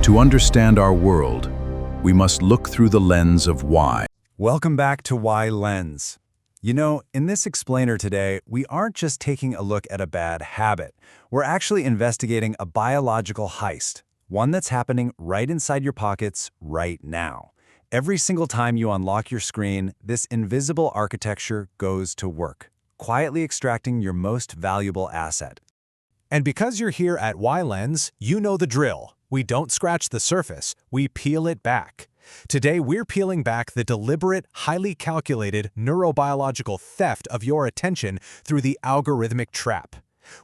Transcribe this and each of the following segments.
To understand our world, we must look through the lens of why. Welcome back to WhyLens. You know, in this explainer today, we aren't just taking a look at a bad habit. We're actually investigating a biological heist, one that's happening right inside your pockets right now. Every single time you unlock your screen, this invisible architecture goes to work, quietly extracting your most valuable asset. And because you're here at WhyLens, you know the drill. We don't scratch the surface, we peel it back. Today, we're peeling back the deliberate, highly calculated neurobiological theft of your attention through the algorithmic trap.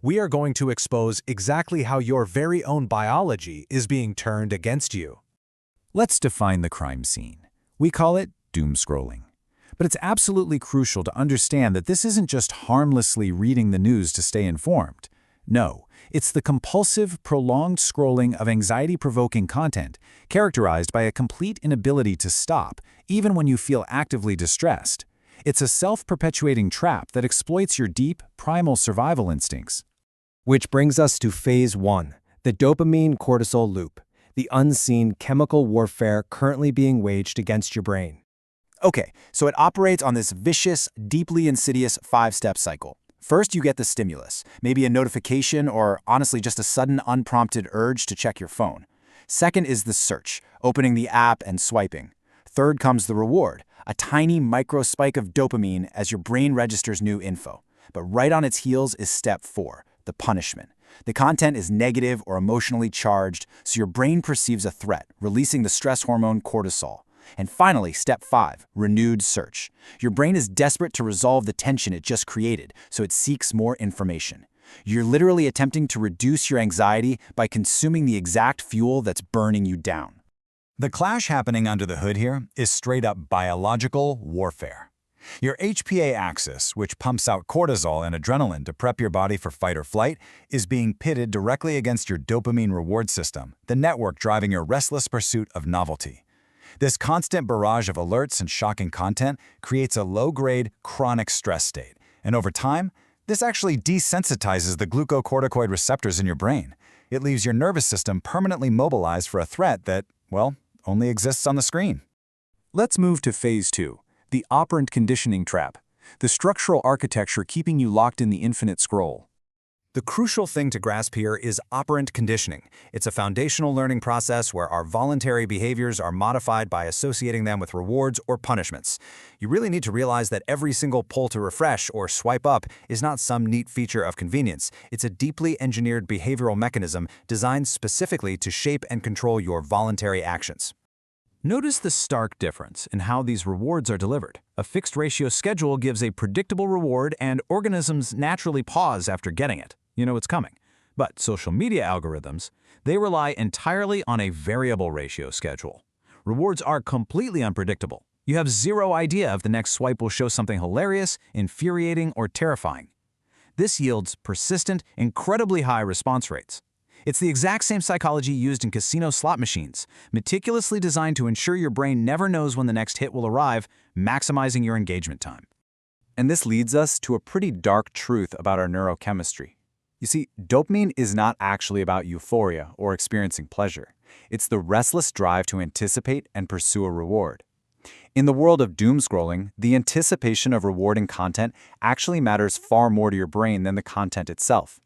We are going to expose exactly how your very own biology is being turned against you. Let's define the crime scene. We call it doomscrolling. But it's absolutely crucial to understand that this isn't just harmlessly reading the news to stay informed. No, it's the compulsive, prolonged scrolling of anxiety-provoking content, characterized by a complete inability to stop, even when you feel actively distressed. It's a self-perpetuating trap that exploits your deep, primal survival instincts. Which brings us to phase 1, the dopamine-cortisol loop, the unseen chemical warfare currently being waged against your brain. Okay, so it operates on this vicious, deeply insidious 5-step cycle. First, you get the stimulus, maybe a notification or honestly just a sudden unprompted urge to check your phone. Second is the search, opening the app and swiping. Third comes the reward, a tiny micro spike of dopamine as your brain registers new info. But right on its heels is step 4, the punishment. The content is negative or emotionally charged, so your brain perceives a threat, releasing the stress hormone cortisol. And finally, step 5, renewed search. Your brain is desperate to resolve the tension it just created, so it seeks more information. You're literally attempting to reduce your anxiety by consuming the exact fuel that's burning you down. The clash happening under the hood here is straight-up biological warfare. Your HPA axis, which pumps out cortisol and adrenaline to prep your body for fight or flight, is being pitted directly against your dopamine reward system, the network driving your restless pursuit of novelty. This constant barrage of alerts and shocking content creates a low-grade, chronic stress state. And over time, this actually desensitizes the glucocorticoid receptors in your brain. It leaves your nervous system permanently mobilized for a threat that, well, only exists on the screen. Let's move to phase 2, the operant conditioning trap, the structural architecture keeping you locked in the infinite scroll. The crucial thing to grasp here is operant conditioning. It's a foundational learning process where our voluntary behaviors are modified by associating them with rewards or punishments. You really need to realize that every single pull to refresh or swipe up is not some neat feature of convenience. It's a deeply engineered behavioral mechanism designed specifically to shape and control your voluntary actions. Notice the stark difference in how these rewards are delivered. A fixed ratio schedule gives a predictable reward and organisms naturally pause after getting it. You know it's coming. But social media algorithms, they rely entirely on a variable ratio schedule. Rewards are completely unpredictable. You have zero idea if the next swipe will show something hilarious, infuriating, or terrifying. This yields persistent, incredibly high response rates. It's the exact same psychology used in casino slot machines, meticulously designed to ensure your brain never knows when the next hit will arrive, maximizing your engagement time. And this leads us to a pretty dark truth about our neurochemistry. You see, dopamine is not actually about euphoria or experiencing pleasure. It's the restless drive to anticipate and pursue a reward. In the world of doomscrolling, the anticipation of rewarding content actually matters far more to your brain than the content itself.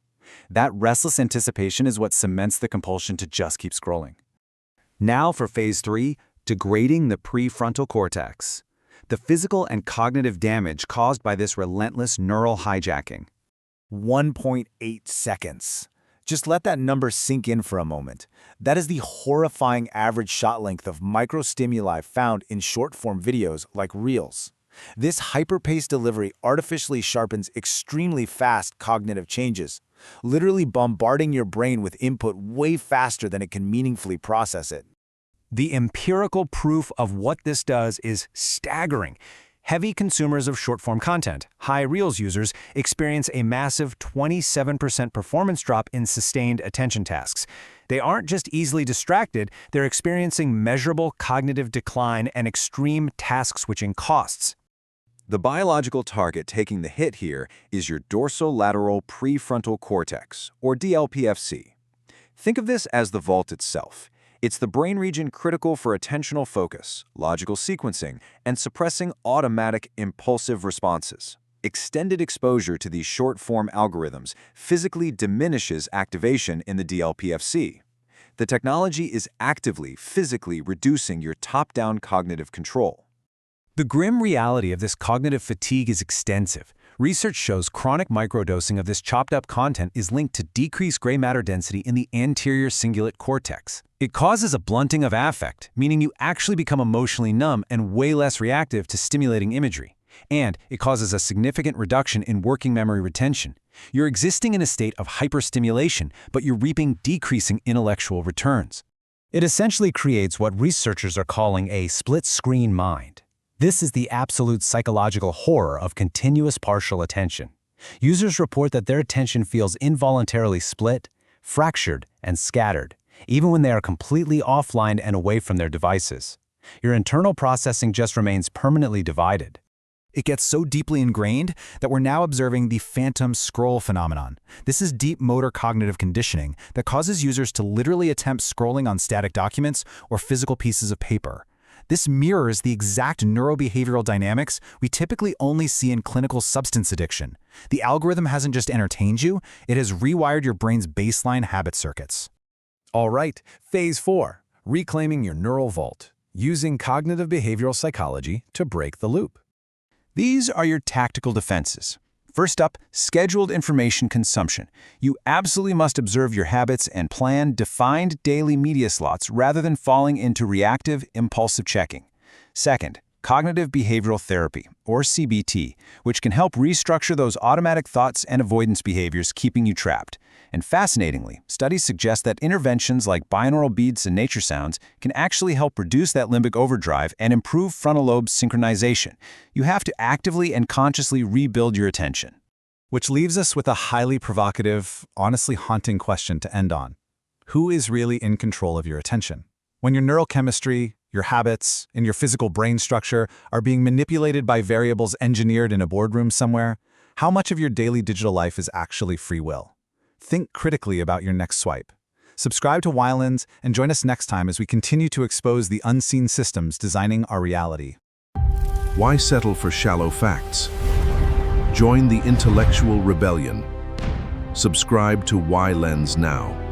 That restless anticipation is what cements the compulsion to just keep scrolling. Now for phase 3, degrading the prefrontal cortex. The physical and cognitive damage caused by this relentless neural hijacking. 1.8 seconds. Just let that number sink in for a moment. That is the horrifying average shot length of microstimuli found in short-form videos like Reels. This hyper-paced delivery artificially sharpens extremely fast cognitive changes, literally bombarding your brain with input way faster than it can meaningfully process it. The empirical proof of what this does is staggering. Heavy consumers of short-form content, high Reels users, experience a massive 27% performance drop in sustained attention tasks. They aren't just easily distracted, they're experiencing measurable cognitive decline and extreme task-switching costs. The biological target taking the hit here is your dorsolateral prefrontal cortex, or DLPFC. Think of this as the vault itself. It's the brain region critical for attentional focus, logical sequencing, and suppressing automatic impulsive responses. Extended exposure to these short-form algorithms physically diminishes activation in the DLPFC. The technology is actively, physically reducing your top-down cognitive control. The grim reality of this cognitive fatigue is extensive. Research shows chronic microdosing of this chopped-up content is linked to decreased gray matter density in the anterior cingulate cortex. It causes a blunting of affect, meaning you actually become emotionally numb and way less reactive to stimulating imagery. And it causes a significant reduction in working memory retention. You're existing in a state of hyperstimulation, but you're reaping decreasing intellectual returns. It essentially creates what researchers are calling a split-screen mind. This is the absolute psychological horror of continuous partial attention. Users report that their attention feels involuntarily split, fractured, and scattered, even when they are completely offline and away from their devices. Your internal processing just remains permanently divided. It gets so deeply ingrained that we're now observing the phantom scroll phenomenon. This is deep motor cognitive conditioning that causes users to literally attempt scrolling on static documents or physical pieces of paper. This mirrors the exact neurobehavioral dynamics we typically only see in clinical substance addiction. The algorithm hasn't just entertained you, it has rewired your brain's baseline habit circuits. All right, Phase 4, reclaiming your neural vault, using cognitive behavioral psychology to break the loop. These are your tactical defenses. First up, scheduled information consumption. You absolutely must observe your habits and plan defined daily media slots rather than falling into reactive, impulsive checking. Second, cognitive behavioral therapy, or CBT, which can help restructure those automatic thoughts and avoidance behaviors keeping you trapped. And fascinatingly, studies suggest that interventions like binaural beats and nature sounds can actually help reduce that limbic overdrive and improve frontal lobe synchronization. You have to actively and consciously rebuild your attention. Which leaves us with a highly provocative, honestly haunting question to end on. Who is really in control of your attention? When your neurochemistry, your habits, and your physical brain structure are being manipulated by variables engineered in a boardroom somewhere, how much of your daily digital life is actually free will? Think critically about your next swipe. Subscribe to WhyLens and join us next time as we continue to expose the unseen systems designing our reality. Why settle for shallow facts? Join the intellectual rebellion. Subscribe to WhyLens now.